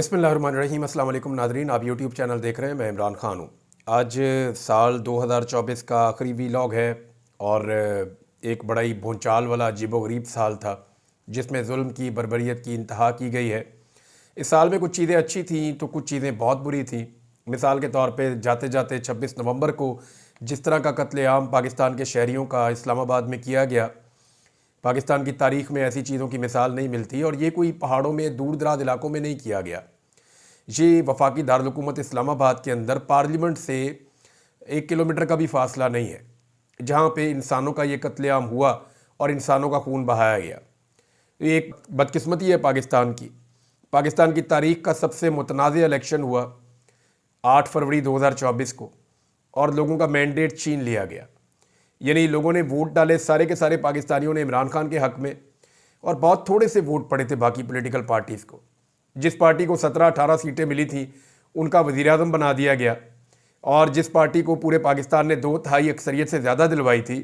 बिस्मिल्लाहिर्रहमानिर्रहीम। अस्सलाम वालेकुम नाज़रीन, आप यूट्यूब चैनल देख रहे हैं। मैं इमरान ख़ान हूँ। आज साल 2024 का आखिरी वीलॉग है और एक बड़ा ही भूचाल वाला अजीबोगरीब साल था जिसमें जुल्म की बर्बरियत की इंतहा की गई है। इस साल में कुछ चीज़ें अच्छी थीं तो कुछ चीज़ें बहुत बुरी थीं। मिसाल के तौर पे जाते जाते 26 नवंबर को जिस तरह का कत्लेआम पाकिस्तान के शहरियों का इस्लामाबाद में किया गया, पाकिस्तान की तारीख़ में ऐसी चीज़ों की मिसाल नहीं मिलती। और ये कोई पहाड़ों में दूर दराज इलाकों में नहीं किया गया, ये वफाकी दारुल-हुकूमत इस्लामाबाद के अंदर पार्लियामेंट से 1 किलोमीटर का भी फासला नहीं है, जहाँ पे इंसानों का ये कत्लेआम हुआ और इंसानों का खून बहाया गया। ये एक बदकिस्मती है पाकिस्तान की। पाकिस्तान की तारीख़ का सबसे मुतनाज़ इलेक्शन हुआ 8 फरवरी 2024 को और लोगों का मैंडेट छीन लिया गया। यानी लोगों ने वोट डाले, सारे के सारे पाकिस्तानियों ने इमरान खान के हक़ में, और बहुत थोड़े से वोट पड़े थे बाकी पॉलिटिकल पार्टीज़ को। जिस पार्टी को 17-18 सीटें मिली थी उनका वज़ीर आज़म बना दिया गया, और जिस पार्टी को पूरे पाकिस्तान ने 2/3 अक्सरियत से ज़्यादा दिलवाई थी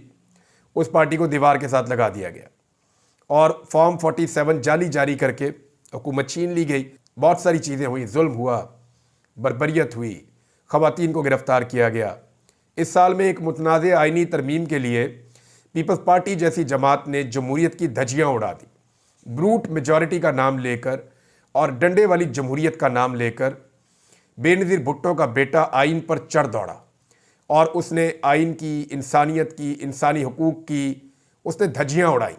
उस पार्टी को दीवार के साथ लगा दिया गया और फॉर्म 47 जाली जारी करके हुकूमत छीन ली गई। बहुत सारी चीज़ें हुई, जुल्म हुआ, बर्बरियत हुई, ख़वातीन को गिरफ़्तार किया गया। इस साल में एक मुतनाज़ आइनी तरमीम के लिए पीपल्स पार्टी जैसी जमात ने जमहूरियत की धज्जियाँ उड़ा दी। ब्रूट मेजॉरिटी का नाम लेकर और डंडे वाली जमहूरियत का नाम लेकर बेनज़ीर भुट्टो का बेटा आइन पर चढ़ दौड़ा और उसने आइन की, इंसानियत की, इंसानी हकूक़ की उसने धज्जियाँ उड़ाई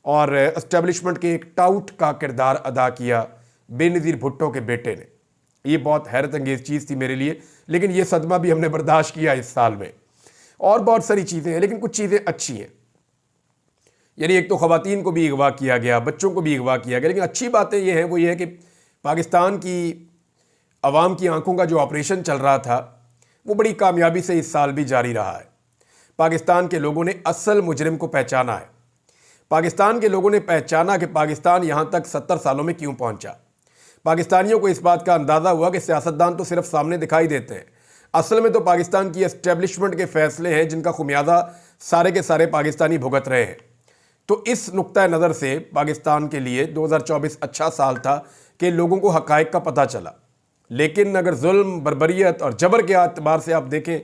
और एस्टेब्लिशमेंट के एक टाउट का किरदार अदा किया बेनज़ीर भुट्टो के बेटे ने। ये बहुत हैरत अंगेज़ चीज़ थी मेरे लिए, लेकिन ये सदमा भी हमने बर्दाश्त किया इस साल में। और बहुत सारी चीज़ें हैं, लेकिन कुछ चीज़ें अच्छी हैं। यानी एक तो ख़वातीन को भी अगवा किया गया, बच्चों को भी अगवा किया गया, लेकिन अच्छी बातें ये हैं, वो ये है कि पाकिस्तान की अवाम की आंखों का जो ऑपरेशन चल रहा था वो बड़ी कामयाबी से इस साल भी जारी रहा है। पाकिस्तान के लोगों ने असल मुजरिम को पहचाना है। पाकिस्तान के लोगों ने पहचाना कि पाकिस्तान यहाँ तक 70 सालों में क्यों पहुँचा। पाकिस्तानियों को इस बात का अंदाज़ा हुआ कि सियासतदान तो सिर्फ सामने दिखाई देते हैं, असल में तो पाकिस्तान की एस्टेब्लिशमेंट के फ़ैसले हैं जिनका खुमियाजा सारे के सारे पाकिस्तानी भुगत रहे हैं। तो इस नुक्ता नज़र से पाकिस्तान के लिए 2024 अच्छा साल था कि लोगों को हक़ाइक़ का पता चला। लेकिन अगर जुल्म, बर्बरियत और जबर के अतबार से आप देखें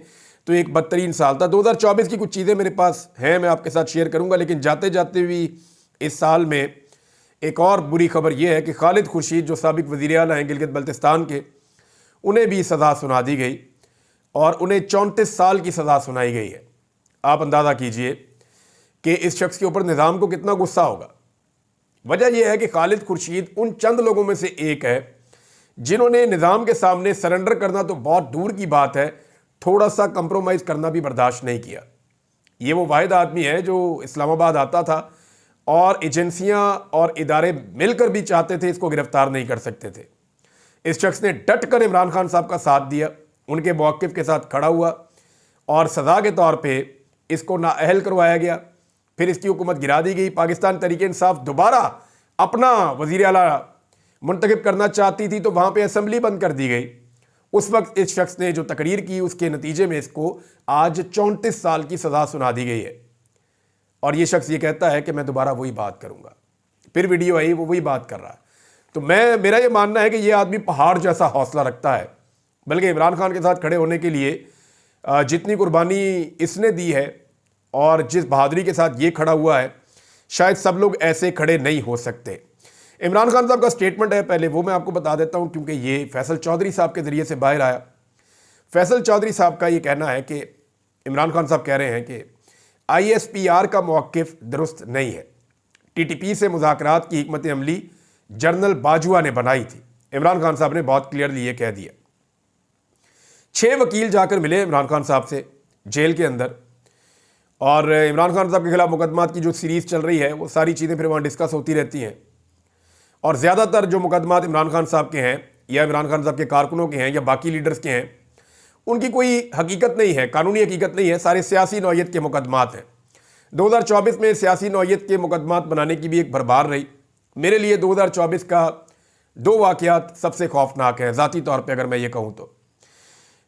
तो एक बदतरीन साल था। 2024 की कुछ चीज़ें मेरे पास हैं, मैं आपके साथ शेयर करूँगा, लेकिन जाते जाते भी इस साल में एक और बुरी खबर यह है कि खालिद खुर्शीद जो साबिक वज़ीर आला हैं गिलगित बल्तिस्तान के, उन्हें भी सज़ा सुना दी गई और उन्हें 34 साल की सज़ा सुनाई गई है। आप अंदाज़ा कीजिए कि इस शख्स के ऊपर निज़ाम को कितना गुस्सा होगा। वजह यह है कि खालिद खुर्शीद उन चंद लोगों में से एक है जिन्होंने निज़ाम के सामने सरेंडर करना तो बहुत दूर की बात है, थोड़ा सा कंप्रोमाइज़ करना भी बर्दाश्त नहीं किया। ये वो वाहिद आदमी है जो इस्लामाबाद आता था और एजेंसियां और इदारे मिलकर भी चाहते थे इसको गिरफ्तार नहीं कर सकते थे। इस शख्स ने डट कर इमरान खान साहब का साथ दिया, उनके मौक़िफ़ के साथ खड़ा हुआ और सज़ा के तौर पे इसको नाअहल करवाया गया। फिर इसकी हुकूमत गिरा दी गई। पाकिस्तान तहरीक इंसाफ दोबारा अपना वज़ीर आला मुंतखब करना चाहती थी तो वहाँ पर असम्बली बंद कर दी गई। उस वक्त इस शख्स ने जो तकरीर की उसके नतीजे में इसको आज 34 साल की सज़ा सुना दी गई है। और ये शख्स ये कहता है कि मैं दोबारा वही बात करूंगा। फिर वीडियो आई, वो वही बात कर रहा है। तो मेरा ये मानना है कि ये आदमी पहाड़ जैसा हौसला रखता है, बल्कि इमरान खान के साथ खड़े होने के लिए जितनी कुर्बानी इसने दी है और जिस बहादुरी के साथ ये खड़ा हुआ है, शायद सब लोग ऐसे खड़े नहीं हो सकते। इमरान खान साहब का स्टेटमेंट है, पहले वो मैं आपको बता देता हूँ क्योंकि ये फैसल चौधरी साहब के ज़रिए से बाहर आया। फैसल चौधरी साहब का ये कहना है कि इमरान खान साहब कह रहे हैं कि ISPR का मौक़िफ़ दुरुस्त नहीं है। TTP से मुज़ाकरात की हिकमत अमली जनरल बाजवा ने बनाई थी। इमरान खान साहब ने बहुत क्लियरली ये कह दिया। 6 वकील जाकर मिले इमरान खान साहब से जेल के अंदर, और इमरान खान साहब के खिलाफ मुकदमात की जो सीरीज़ चल रही है वो सारी चीज़ें फिर वहाँ डिस्कस होती रहती हैं। और ज़्यादातर जो मुकदमात इमरान खान साहब के हैं या इमरान खान साहब के कारकुनों के हैं या बाकी लीडर्स के हैं, उनकी कोई हकीकत नहीं है, कानूनी हकीकत नहीं है, सारे सियासी नौयत के मुकदमात हैं। 2024 में सियासी नौयत के मुकदमात बनाने की भी एक भरमार रही। मेरे लिए 2024 का 2 वाक़यात सबसे खौफनाक हैं ज़ाती तौर पे अगर मैं ये कहूँ तो।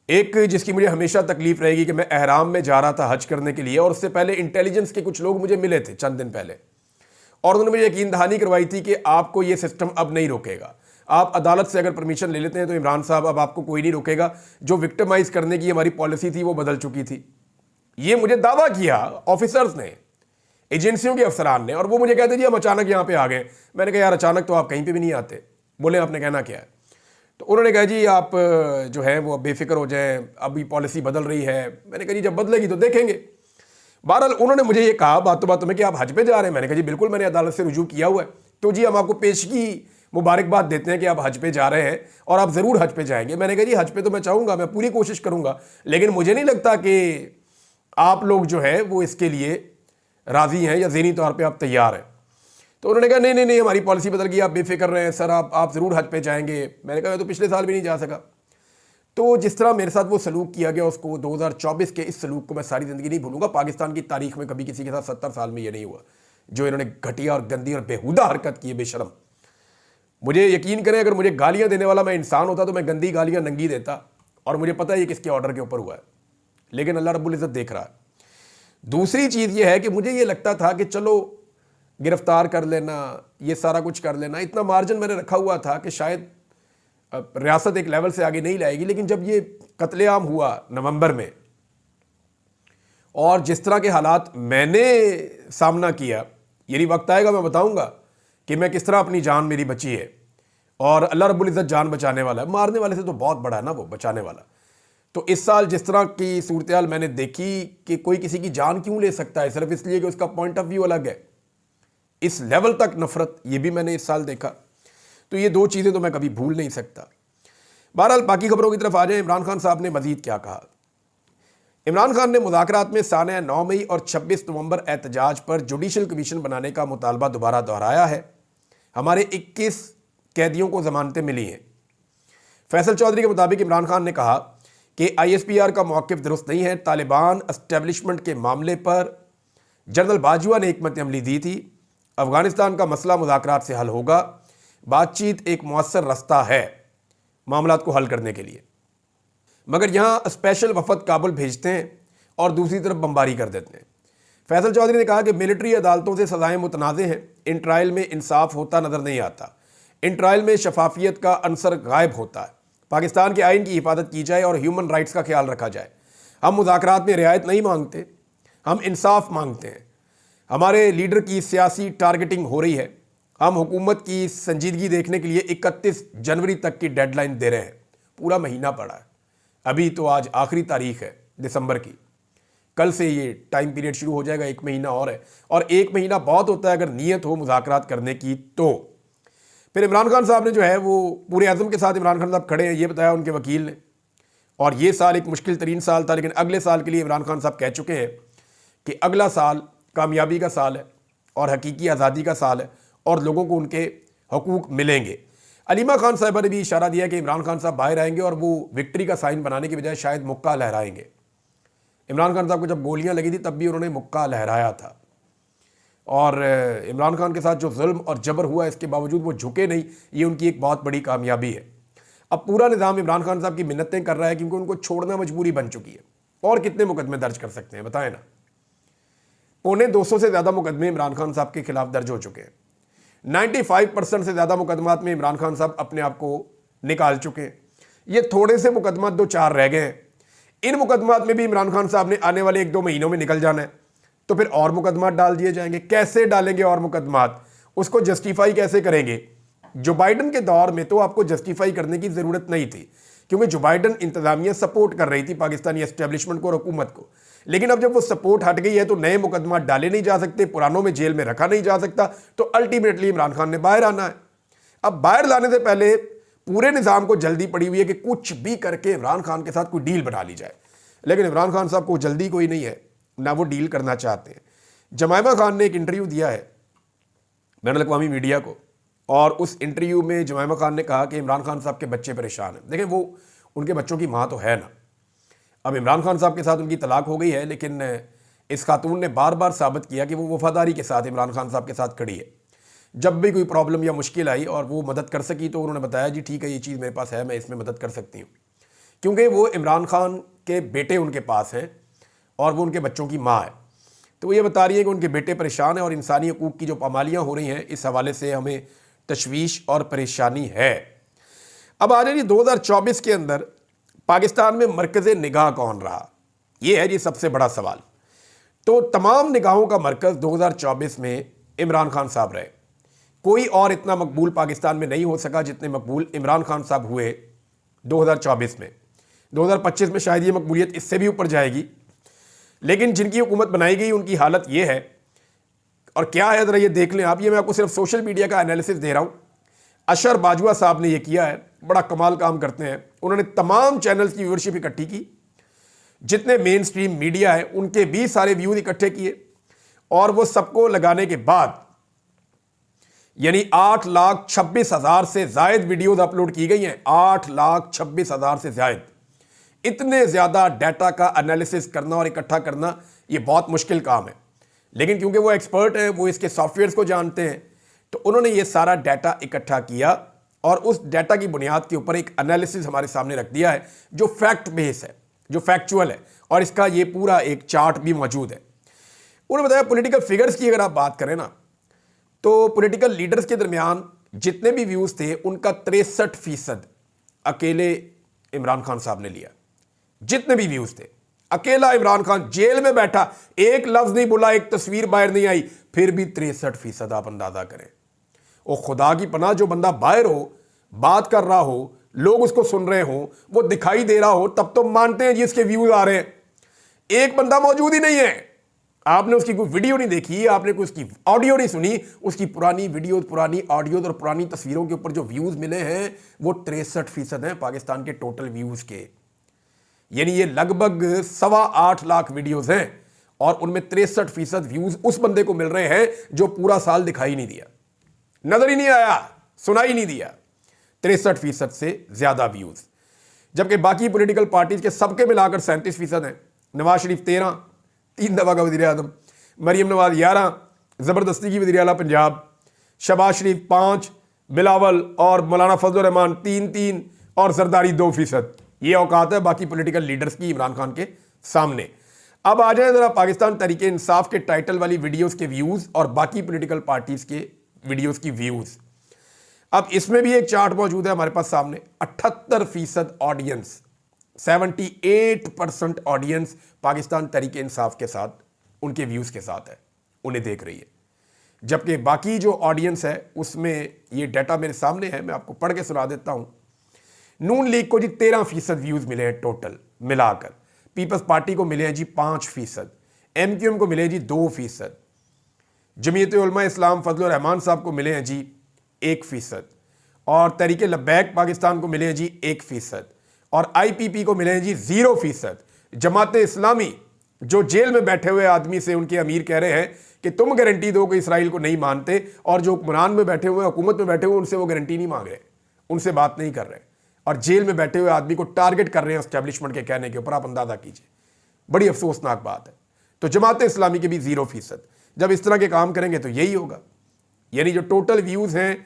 एक जिसकी मुझे हमेशा तकलीफ़ रहेगी कि मैं एहराम में जा रहा था हज करने के लिए, और उससे पहले इंटेलिजेंस के कुछ लोग मुझे मिले थे चंद दिन पहले, और उन्होंने मुझे यकीन दहानी करवाई थी कि आपको ये सिस्टम अब नहीं रोकेगा, आप अदालत से अगर परमिशन ले लेते हैं तो इमरान साहब अब आपको कोई नहीं रोकेगा। जो विक्टिमाइज करने की हमारी पॉलिसी थी वो बदल चुकी थी। ये मुझे दावा किया ऑफिसर्स ने, एजेंसियों के अफसरान ने, और वो मुझे कहते जी हम अचानक यहाँ पे आ गए। मैंने कहा यार अचानक तो आप कहीं पे भी नहीं आते। बोले आपने कहना क्या है? तो उन्होंने कहा जी आप जो है वो बेफिक्र हो जाएं, अभी पॉलिसी बदल रही है। मैंने कहा जी जब बदलेगी तो देखेंगे। बहरहाल उन्होंने मुझे ये कहा बातों बातों में कि आप हज पे जा रहे हैं। मैंने कहा जी बिल्कुल, मैंने अदालत से रुजू किया हुआ है। तो जी हम आपको पेशगी मुबारकबाद देते हैं कि आप हज पे जा रहे हैं और आप ज़रूर हज पे जाएंगे। मैंने कहा जी हज पे तो मैं चाहूँगा, मैं पूरी कोशिश करूँगा, लेकिन मुझे नहीं लगता कि आप लोग जो है वो इसके लिए राज़ी हैं या ज़हनी तौर पर आप तैयार हैं। तो उन्होंने कहा नहीं नहीं नहीं, हमारी पॉलिसी बदल गई, आप बेफिक्र रहे हैं सर, आप ज़रूर हज पे जाएंगे। मैंने कहा मैं तो पिछले साल भी नहीं जा सका। तो जिस तरह मेरे साथ वो सलूक किया गया, उसको 2024 के इस सलूक को मैं सारी ज़िंदगी नहीं भूलूंगा। पाकिस्तान की तारीख में कभी किसी के साथ 70 साल में ये नहीं हुआ जो इन्होंने घटिया और गंदी और बेहुदा हरकत की है, बेशरम। मुझे यकीन करें, अगर मुझे गालियाँ देने वाला मैं इंसान होता तो मैं गंदी गालियाँ नंगी देता, और मुझे पता है ये किसके ऑर्डर के ऊपर हुआ है, लेकिन अल्लाह रब्बुल इज़्ज़त देख रहा है। दूसरी चीज़ ये है कि मुझे ये लगता था कि चलो गिरफ्तार कर लेना, ये सारा कुछ कर लेना, इतना मार्जिन मैंने रखा हुआ था कि शायद रियासत एक लेवल से आगे नहीं लाएगी। लेकिन जब ये कत्लेआम हुआ नवंबर में, और जिस तरह के हालात मैंने सामना किया, यही वक्त आएगा मैं बताऊंगा कि मैं किस तरह अपनी जान मेरी बची है, और अल्लाह रब्बुल इज़्ज़त जान बचाने वाला है। मारने वाले से तो बहुत बड़ा है ना वो बचाने वाला। तो इस साल जिस तरह की सूरत हाल मैंने देखी कि कोई किसी की जान क्यों ले सकता है सिर्फ इसलिए कि उसका पॉइंट ऑफ व्यू अलग है, इस लेवल तक नफरत ये भी मैंने इस साल देखा। तो ये दो चीज़ें तो मैं कभी भूल नहीं सकता। बहरहाल बाकी खबरों की तरफ आ जाए। इमरान खान साहब ने मजीद क्या कहा। इमरान खान ने मुज़ाकरात में साने 9 मई और 26 नवंबर एहतजाज पर जुडिशल कमीशन बनाने का मुतालबा दोबारा दोहराया है। हमारे 21 कैदियों को जमानतें मिली हैं। फैसल चौधरी के मुताबिक इमरान खान ने कहा कि ISPR का मौक़िफ़ दुरुस्त नहीं है। तालिबान एस्टेब्लिशमेंट के मामले पर जनरल बाजवा ने हिकमत अमली दी थी। अफगानिस्तान का मसला मुज़ाकरात से हल होगा। बातचीत एक मौसर रास्ता है मामलात को हल करने के लिए, मगर यहाँ स्पेशल वफद काबुल भेजते हैं और दूसरी तरफ बमबारी कर देते हैं। फैसल चौधरी ने कहा कि मिलिट्री अदालतों से सज़ाएँ मुतनाज़े हैं। इन ट्रायल में इंसाफ होता नज़र नहीं आता। इन ट्रायल में शफाफियत का अंसर गायब होता है। पाकिस्तान के आइन की हिफाजत की जाए और ह्यूमन राइट्स का ख्याल रखा जाए। हम मुज़ाकरात में रियायत नहीं मांगते, हम इंसाफ मांगते हैं। हमारे लीडर की सियासी टारगेटिंग हो रही है। हम हुकूमत की संजीदगी देखने के लिए 31 जनवरी तक की डेडलाइन दे रहे हैं। पूरा महीना पड़ा है, अभी तो आज आखिरी तारीख है दिसंबर की। कल से ये टाइम पीरियड शुरू हो जाएगा, 1 महीना और है, और 1 महीना बहुत होता है अगर नीयत हो मुज़ाकरात करने की। तो फिर इमरान खान साहब ने जो है वो पूरे अज़म के साथ इमरान खान साहब खड़े हैं, ये बताया उनके वकील ने। और ये साल एक मुश्किल तरीन साल था, लेकिन अगले साल के लिए इमरान खान साहब कह चुके हैं कि अगला साल कामयाबी का साल है और हकीकी आज़ादी का साल है और लोगों को उनके हकूक़ मिलेंगे। अलीमा खान साहबा ने भी इशारा दिया कि इमरान खान साहब बाहर आएंगे और वो विक्ट्री का साइन बनाने की बजाय शायद मुक्का लहराएंगे। इमरान खान साहब को जब गोलियां लगी थी तब भी उन्होंने मुक्का लहराया था। और इमरान खान के साथ जो जुल्म और जबर हुआ इसके बावजूद वो झुके नहीं, ये उनकी एक बहुत बड़ी कामयाबी है। अब पूरा निज़ाम इमरान खान साहब की मिन्नतें कर रहा है क्योंकि उनको छोड़ना मजबूरी बन चुकी है। और कितने मुकदमे दर्ज कर सकते हैं बताएं ना। 250 से ज़्यादा मुकदमे इमरान खान साहब के खिलाफ दर्ज हो चुके हैं। 95% से ज़्यादा मुकदमात में इमरान खान साहब अपने आप को निकाल चुके हैं। ये थोड़े से मुकदमात 2-4 रह गए हैं। इन मुकदमात में भी इमरान खान साहब ने आने वाले 1-2 महीनों में निकल जाना है, तो फिर और मुकदमात डाल दिए जाएंगे। कैसे डालेंगे और मुकदमात, उसको जस्टिफाई कैसे करेंगे? जो बाइडन के दौर में तो आपको जस्टिफाई करने की ज़रूरत नहीं थी क्योंकि जो बाइडन इंतज़ामिया सपोर्ट कर रही थी पाकिस्तानी एस्टेब्लिशमेंट को और हुकूमत को। लेकिन अब जब वो सपोर्ट हट गई है तो नए मुकदमा डाले नहीं जा सकते, पुरानों में जेल में रखा नहीं जा सकता, तो अल्टीमेटली इमरान खान ने बाहर आना है। अब बाहर लाने से पहले पूरे निज़ाम को जल्दी पड़ी हुई है कि कुछ भी करके इमरान खान के साथ कोई डील बना ली जाए। लेकिन इमरान खान साहब को जल्दी कोई नहीं है, ना वो डील करना चाहते हैं। जमायमा खान ने एक इंटरव्यू दिया है बैनुल-अक़वामी मीडिया को, और उस इंटरव्यू में जमायमा खान ने कहा कि इमरान खान साहब के बच्चे परेशान हैं। देखें, वो उनके बच्चों की माँ तो है ना। अब इमरान खान साहब के साथ उनकी तलाक हो गई है, लेकिन इस खातून ने बार बार साबित किया कि वो वफादारी के साथ इमरान खान साहब के साथ खड़ी है। जब भी कोई प्रॉब्लम या मुश्किल आई और वो मदद कर सकी तो उन्होंने बताया जी ठीक है, ये चीज़ मेरे पास है, मैं इसमें मदद कर सकती हूँ, क्योंकि वो इमरान खान के बेटे उनके पास हैं और वो उनके बच्चों की माँ है। तो वो ये बता रही है कि उनके बेटे परेशान हैं और इंसानी हकूक़ की जो पामालियाँ हो रही हैं, इस हवाले से हमें तशवीश और परेशानी है। अब आ जाइए 2024 के अंदर पाकिस्तान में मरकज़ निगाह कौन रहा, ये है जी सबसे बड़ा सवाल। तो तमाम निगाहों का मरकज़ 2024 में इमरान खान साहब रहे। कोई और इतना मकबूल पाकिस्तान में नहीं हो सका जितने मकबूल इमरान खान साहब हुए 2024 में। 2025 में शायद ये मकबूलियत इससे भी ऊपर जाएगी, लेकिन जिनकी हुकूमत बनाई गई उनकी हालत ये है। और क्या है ज़रा ये देख लें आप, ये मैं आपको सिर्फ सोशल मीडिया का एनालिसिस दे रहा हूँ। अशर बाजवा साहब ने ये किया है, बड़ा कमाल काम करते हैं। उन्होंने तमाम चैनल्स की व्यूअरशिप इकट्ठी की, जितने मेन स्ट्रीम मीडिया है उनके भी सारे व्यूज इकट्ठे किए, और वो सबको लगाने के बाद यानी 8,26,000 से जायद वीडियोस अपलोड की गई हैं। 8,26,000 से जायद। इतने ज़्यादा डाटा का एनालिसिस करना और इकट्ठा करना ये बहुत मुश्किल काम है, लेकिन क्योंकि वो एक्सपर्ट हैं, वो इसके सॉफ्टवेयर्स को जानते हैं, तो उन्होंने ये सारा डाटा इकट्ठा किया और उस डाटा की बुनियाद के ऊपर एक एनालिसिस हमारे सामने रख दिया है जो फैक्ट बेस है, जो फैक्चुअल है, और इसका ये पूरा एक चार्ट भी मौजूद है। उन्होंने बताया पॉलिटिकल फिगर्स की अगर आप बात करें ना, तो पॉलिटिकल लीडर्स के दरमियान जितने भी व्यूज़ थे उनका 63% अकेले इमरान खान साहब ने लिया। जितने भी व्यूज़ थे अकेला इमरान खान जेल में बैठा, एक लफ्ज़ नहीं बोला, एक तस्वीर बाहर नहीं आई, फिर भी 63% आप अंदाज़ा करें। वो खुदा की पनाह, जो बंदा बाहर हो, बात कर रहा हो, लोग उसको सुन रहे हो, वो दिखाई दे रहा हो, तब तो मानते हैं जी इसके व्यूज़ आ रहे हैं। एक बंदा मौजूद ही नहीं है, आपने उसकी कोई वीडियो नहीं देखी, आपने कोई उसकी ऑडियो नहीं सुनी, उसकी पुरानी वीडियो, पुरानी ऑडियो और पुरानी तस्वीरों के ऊपर जो व्यूज़ मिले हैं वो 63% हैं पाकिस्तान के टोटल व्यूज़ के। यानी ये लगभग 8.25 लाख वीडियोज़ हैं और उनमें 63% व्यूज़ उस बंदे को मिल रहे हैं जो पूरा साल दिखाई नहीं दिया, नजर ही नहीं आया, सुनाई नहीं दिया। 63% से ज़्यादा व्यूज़, जबकि बाकी पॉलिटिकल पार्टीज के सबके मिलाकर 37% हैं। नवाज शरीफ 13, 3 दफ़ा का वज़ीर आज़म, मरीम नवाज 11, ज़बरदस्ती की वज़ीर आला पंजाब, शहबाज शरीफ 5, बिलावल और मौलाना फजल रहमान 3-3 और जरदारी 2%। ये औकात है बाकी पॉलिटिकल लीडर्स की इमरान खान के सामने। अब आ जाए ज़रा पाकिस्तान तहरीक इंसाफ के टाइटल वाली वीडियोज़ के व्यूज़ और बाकी पॉलिटिकल पार्टीज़ के वीडियोज़ की व्यूज़। अब इसमें भी एक चार्ट मौजूद है हमारे पास सामने। 78% ऑडियंस, 78% ऑडियंस पाकिस्तान तहरीक इंसाफ के साथ, उनके व्यूज़ के साथ है, उन्हें देख रही है। जबकि बाकी जो ऑडियंस है उसमें ये डाटा मेरे सामने है, मैं आपको पढ़ के सुना देता हूँ। नून लीग को जी 13% व्यूज़ मिले हैं टोटल मिलाकर, पीपल्स पार्टी को मिले हैं जी 5%, MQM को मिले हैं जी 2%, जमीयत उलमा इस्लाम फजल रहमान साहब को मिले हैं जी 1%, और तहरीक लब्बैक पाकिस्तान को मिले हैं जी 1%, और IPP को मिले हैं जी 0%। जमात इस्लामी जो जेल में बैठे हुए आदमी से उनके अमीर कह रहे हैं कि तुम गारंटी दो कि इसराइल को नहीं मानते, और जो हुक्मरान में बैठे हुए, हुकूमत में बैठे हुए, उनसे वो गारंटी नहीं मांग रहे, उनसे बात नहीं कर रहे, और जेल में बैठे हुए आदमी को टारगेट कर रहे हैं एस्टेब्लिशमेंट के कहने के ऊपर। आप अंदाजा कीजिए, बड़ी अफसोसनाक बात है। तो जमात इस्लामी के भी 0%। जब इस तरह के काम करेंगे तो यही होगा, यानी जो टोटल व्यूज़ हैं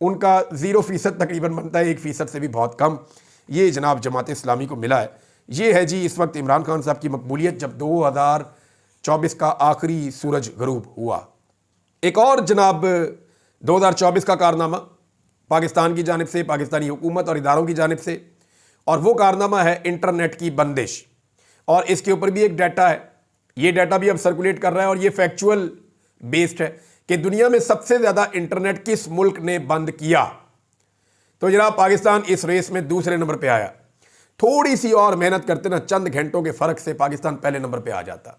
उनका 0% तकरीबन बनता है, 1% से भी बहुत कम। ये जनाब जमात इस्लामी को मिला है। ये है जी इस वक्त इमरान खान साहब की मकबूलियत जब 2024 का आखिरी सूरज गरूब हुआ। एक और जनाब 2024 का कारनामा पाकिस्तान की जानिब से, पाकिस्तानी हुकूमत और इदारों की जानिब से, और वो कारनामा है इंटरनेट की बंदिश। और इसके ऊपर भी एक डाटा है, ये डाटा भी अब सर्कुलेट कर रहा है और ये फैक्चुअल बेस्ड है कि दुनिया में सबसे ज़्यादा इंटरनेट किस मुल्क ने बंद किया। तो जनाब पाकिस्तान इस रेस में दूसरे नंबर पे आया। थोड़ी सी और मेहनत करते ना, चंद घंटों के फ़र्क से पाकिस्तान पहले नंबर पे आ जाता।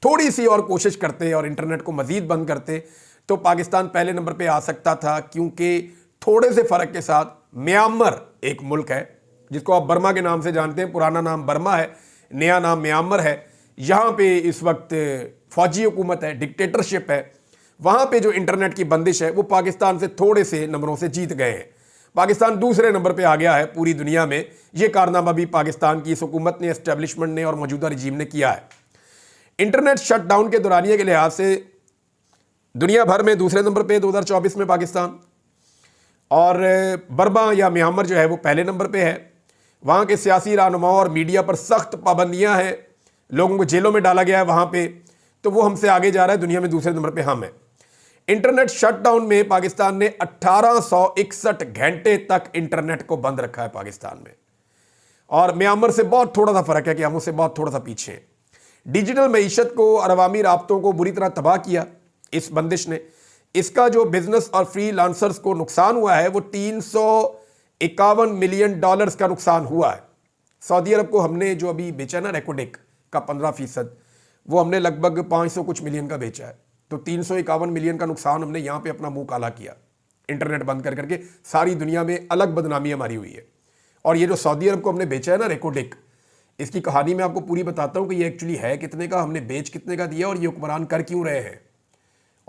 थोड़ी सी और कोशिश करते और इंटरनेट को मज़ीद बंद करते तो पाकिस्तान पहले नंबर पे आ सकता था, क्योंकि थोड़े से फ़र्क के साथ म्यांमार एक मुल्क है जिसको आप बर्मा के नाम से जानते हैं, पुराना नाम बर्मा है, नया नाम म्यांमार है। यहाँ पे इस वक्त फौजी हुकूमत है, डिक्टेटरशिप है। वहाँ पे जो इंटरनेट की बंदिश है वो पाकिस्तान से थोड़े से नंबरों से जीत गए हैं। पाकिस्तान दूसरे नंबर पे आ गया है पूरी दुनिया में। ये कारनामा भी पाकिस्तान की इस हुकूमत ने, एस्टेब्लिशमेंट ने और मौजूदा रजीम ने किया है। इंटरनेट शटडाउन के दौरानिए के लिहाज से दुनिया भर में दूसरे नंबर पे 2024 में पाकिस्तान, और बर्मा या म्यांमार जो है वो पहले नंबर पे है। वहाँ के सियासी रहनुमाओं और मीडिया पर सख्त पाबंदियाँ हैं, लोगों को जेलों में डाला गया है वहाँ पे, तो वो हमसे आगे जा रहा है, दुनिया में दूसरे नंबर पे हम हैं। इंटरनेट शटडाउन में पाकिस्तान ने 1861 घंटे तक इंटरनेट को बंद रखा है पाकिस्तान में। और म्यांमार से बहुत थोड़ा सा फर्क है कि हम उससे बहुत थोड़ा सा पीछे हैं। डिजिटल मईशत को और अवामी राब्तों को बुरी तरह तबाह किया इस बंदिश ने। इसका जो बिजनेस और फ्रीलांसर्स को नुकसान हुआ है वो $351 मिलियन का नुकसान हुआ है। सऊदी अरब को हमने जो अभी बेचा ना रेकोडेक का 15%, वो हमने लगभग 500 कुछ मिलियन का बेचा है। तो 351 मिलियन का नुकसान हमने यहाँ पे अपना मुंह काला किया इंटरनेट बंद कर करके। सारी दुनिया में अलग बदनामी हमारी हुई है। और ये जो सऊदी अरब को हमने बेचा है ना रेकोडेक, इसकी कहानी मैं आपको पूरी बताता हूँ कि ये एक्चुअली है कितने का, हमने बेच कितने का दिया और ये हुक्मरान कर क्यों रहे हैं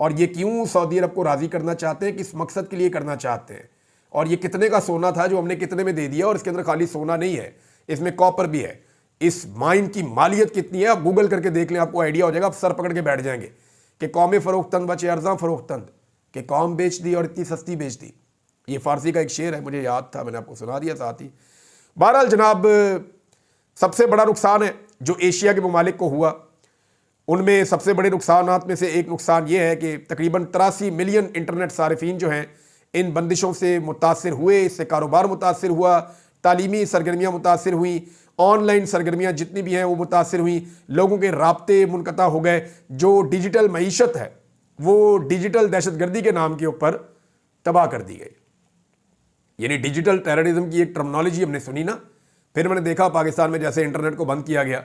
और ये क्यों सऊदी अरब को राजी करना चाहते हैं, किस मकसद के लिए करना चाहते हैं। और ये कितने का सोना था जो हमने कितने में दे दिया। और इसके अंदर खाली सोना नहीं है, इसमें कॉपर भी है। इस माइन की मालियत कितनी है आप गूगल करके देख लें, आपको आइडिया हो जाएगा। आप सर पकड़ के बैठ जाएंगे कि कौमें फ़रोख्तंद बचे अर्जा फ़रोख्तंद, कि कौम बेच दी और इतनी सस्ती बेच दी। ये फारसी का एक शेर है, मुझे याद था, मैंने आपको सुना दिया साथ ही। बहरहाल जनाब, सबसे बड़ा नुकसान है जो एशिया के ममालिक को हुआ, उनमें सबसे बड़े नुकसानात में से एक नुकसान ये है कि तकरीबन 83 मिलियन इंटरनेट सारिफीन जो हैं इन बंदिशों से मुतासिर हुए। इससे कारोबार मुतासिर हुआ, तालीमी सरगर्मियाँ मुतासिर हुई, ऑनलाइन सरगर्मियाँ जितनी भी हैं वो मुतासिर हुई, लोगों के राब्ते मुनक़ता हो गए। जो डिजिटल मईशत है वो डिजिटल दहशतगर्दी के नाम के ऊपर तबाह कर दी गई। यानी डिजिटल टेररिज्म की एक टर्मिनोलॉजी हमने सुनी ना, फिर मैंने देखा पाकिस्तान में जैसे इंटरनेट को बंद किया गया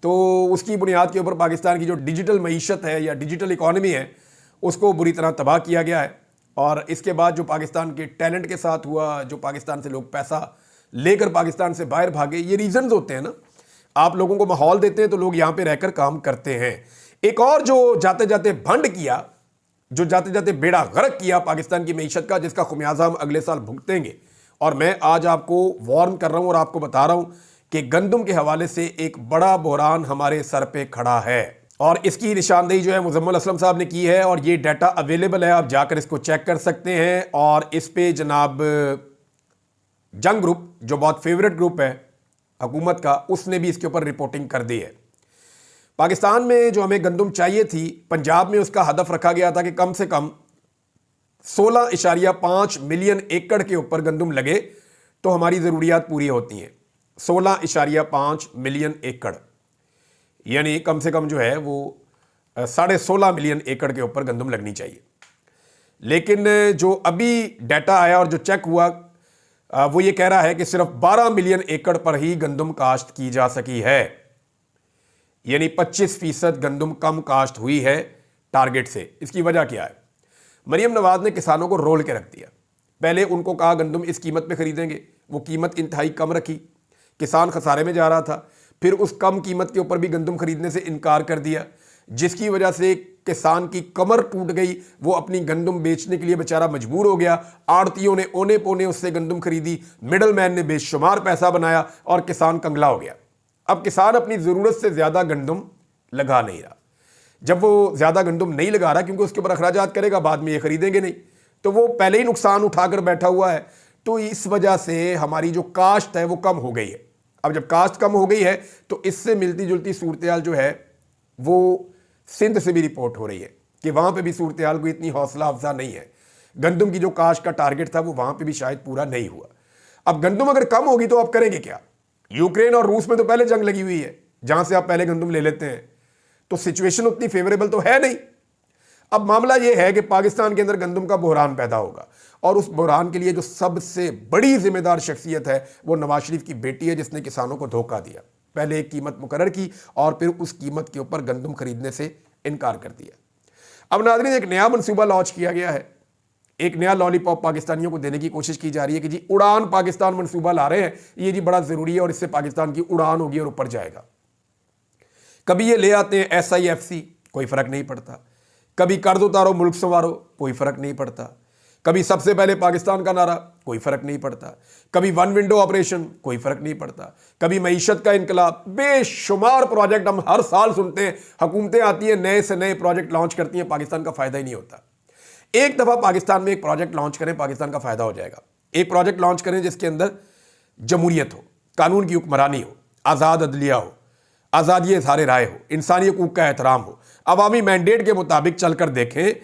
तो उसकी बुनियाद के ऊपर पाकिस्तान की जो डिजिटल मईशत है या डिजिटल इकॉनमी है उसको बुरी तरह तबाह किया गया है। और इसके बाद जो पाकिस्तान के टैलेंट के साथ हुआ, जो पाकिस्तान से लोग पैसा लेकर पाकिस्तान से बाहर भागे, ये रीजंस होते हैं ना। आप लोगों को माहौल देते हैं तो लोग यहाँ पे रहकर काम करते हैं। एक और जो जाते जाते भंड किया, जो जाते जाते बेड़ा गर्क किया पाकिस्तान की मईशत का, जिसका खुमियाजा हम अगले साल भुगतेंगे। और मैं आज आपको वार्न कर रहा हूँ और आपको बता रहा हूँ कि गंदम के हवाले से एक बड़ा बहरान हमारे सर पे खड़ा है और इसकी निशानदेही जो है मुजम्मिल असलम साहब ने की है। और ये डाटा अवेलेबल है, आप जाकर इसको चेक कर सकते हैं। और इस पे जनाब जंग ग्रुप, जो बहुत फेवरेट ग्रुप है हुकूमत का, उसने भी इसके ऊपर रिपोर्टिंग कर दी है। पाकिस्तान में जो हमें गंदम चाहिए थी, पंजाब में उसका हदफ रखा गया था कि कम से कम 16.5 मिलियन एकड़ के ऊपर गंदम लगे तो हमारी ज़रूरियात पूरी होती हैं। 16.5 मिलियन एकड़, यानी कम से कम जो है वो 16.5 मिलियन एकड़ के ऊपर गंदम लगनी चाहिए। लेकिन जो अभी डाटा आया और जो चेक हुआ वो ये कह रहा है कि सिर्फ 12 मिलियन एकड़ पर ही गंदम काश्त की जा सकी है, यानी 25% गंदम कम काश्त हुई है टारगेट से। इसकी वजह क्या है? मरीम नवाज ने किसानों को रोल के रख दिया। पहले उनको कहा गंदम इस कीमत पे खरीदेंगे, वो कीमत इंतहाई कम रखी, किसान खसारे में जा रहा था। फिर उस कम कीमत के ऊपर भी गंदम खरीदने से इनकार कर दिया, जिसकी वजह से किसान की कमर टूट गई। वो अपनी गंदम बेचने के लिए बेचारा मजबूर हो गया। आड़तियों ने ओने पोने उससे गंदम खरीदी, मिडल मैन ने बेशुमार पैसा बनाया और किसान कंगला हो गया। अब किसान अपनी ज़रूरत से ज़्यादा गंदम लगा नहीं रहा। जब वो ज़्यादा गंदम नहीं लगा रहा, क्योंकि उसके ऊपर अखराजात करेगा, बाद में ये खरीदेंगे नहीं, तो वो पहले ही नुकसान उठाकर बैठा हुआ है। तो इस वजह से हमारी जो काश्त है वो कम हो गई है। अब जब काश्त कम हो गई है तो इससे मिलती जुलती सूरत जो है वो सिंध से भी रिपोर्ट हो रही है कि वहाँ पे भी सूरत हाल कोई इतनी हौसला अफजा नहीं है। गंदम की जो काश्त का टारगेट था वो वहाँ पे भी शायद पूरा नहीं हुआ। अब गंदम अगर कम होगी तो आप करेंगे क्या? यूक्रेन और रूस में तो पहले जंग लगी हुई है, जहाँ से आप पहले गंदम ले लेते हैं, तो सिचुएशन उतनी फेवरेबल तो है नहीं। अब मामला यह है कि पाकिस्तान के अंदर गंदम का बहरान पैदा होगा और उस बहरान के लिए जो सबसे बड़ी जिम्मेदार शख्सियत है वो नवाज शरीफ की बेटी है, जिसने किसानों को धोखा दिया। पहले एक कीमत मुकर्रर की और फिर उस कीमत के ऊपर गंदम खरीदने से इनकार कर दिया। अब नाज़रीन, एक नया मनसूबा लॉन्च किया गया है, एक नया लॉलीपॉप पाकिस्तानियों को देने की कोशिश की जा रही है कि जी उड़ान पाकिस्तान मनसूबा ला रहे हैं, ये जी बड़ा ज़रूरी है और इससे पाकिस्तान की उड़ान होगी और ऊपर जाएगा। कभी ये ले आते हैं SIFC, कोई फ़र्क नहीं पड़ता। कभी कर्ज उतारो मुल्क संवारो, कोई फ़र्क नहीं पड़ता। कभी सबसे पहले पाकिस्तान का नारा, कोई फ़र्क नहीं पड़ता। कभी वन विंडो ऑपरेशन, कोई फ़र्क नहीं पड़ता। कभी मईशत का इनकलाब, बेशुमार प्रोजेक्ट हम हर साल सुनते हैं। हुकूमतें आती हैं, नए से नए प्रोजेक्ट लॉन्च करती हैं, पाकिस्तान का फ़ायदा ही नहीं होता। एक दफ़ा पाकिस्तान में एक प्रोजेक्ट लॉन्च करें, पाकिस्तान का फ़ायदा हो जाएगा। एक प्रोजेक्ट लॉन्च करें जिसके अंदर जमहूरियत हो, कानून की हुक्मरानी हो, आज़ाद अदलिया हो, आज़ादी इज़हार राय हो, इंसानी हकूक़ का एहतराम हो। अवामी मैंडेट के मुताबिक चलकर देखें,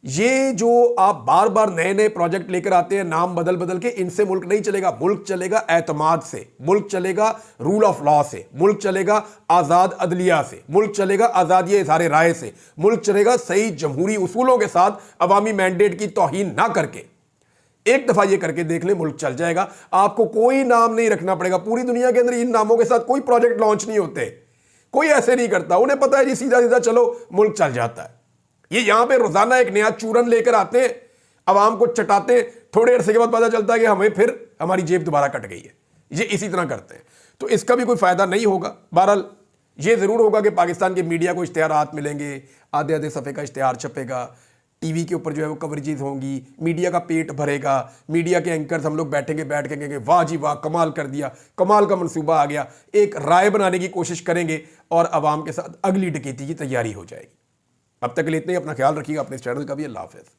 ये जो आप बार बार नए नए प्रोजेक्ट लेकर आते हैं नाम बदल बदल के, इनसे मुल्क नहीं चलेगा। मुल्क चलेगा एतमाद से, मुल्क चलेगा रूल ऑफ लॉ से, मुल्क चलेगा आजाद अदलिया से, मुल्क चलेगा आजादी इज़हार राय से, मुल्क चलेगा सही जमहूरी उसूलों के साथ अवामी मैंडेट की तौहीन ना करके। एक दफा ये करके देख ले, मुल्क चल जाएगा। आपको कोई नाम नहीं रखना पड़ेगा। पूरी दुनिया के अंदर इन नामों के साथ कोई प्रोजेक्ट लॉन्च नहीं होते, कोई ऐसे नहीं करता। उन्हें पता है जी सीधा सीधा चलो मुल्क चल जाता है। ये यहां पे रोजाना एक नया चूरन लेकर आते हैं, अवाम को चटाते हैं, थोड़े अरसे के बाद पता चलता है कि हमें फिर हमारी जेब दोबारा कट गई है। ये इसी तरह करते हैं, तो इसका भी कोई फायदा नहीं होगा। बहरहाल ये जरूर होगा कि पाकिस्तान के मीडिया को इश्तिहारात मिलेंगे, आधे आधे सफ़े का इश्तिहार छपेगा, टीवी के ऊपर जो है वो कवरेजेस होंगी, मीडिया का पेट भरेगा, मीडिया के एंकर्स हम लोग बैठ के कहेंगे वाह जी वाह, कमाल कर दिया, कमाल का मंसूबा आ गया। एक राय बनाने की कोशिश करेंगे और अवाम के साथ अगली डकैती की तैयारी हो जाएगी। अब तक के लिए इतना ही। अपना ख्याल रखिएगा, अपने इस चैनल का भी। अल्लाह हाफ़िज़।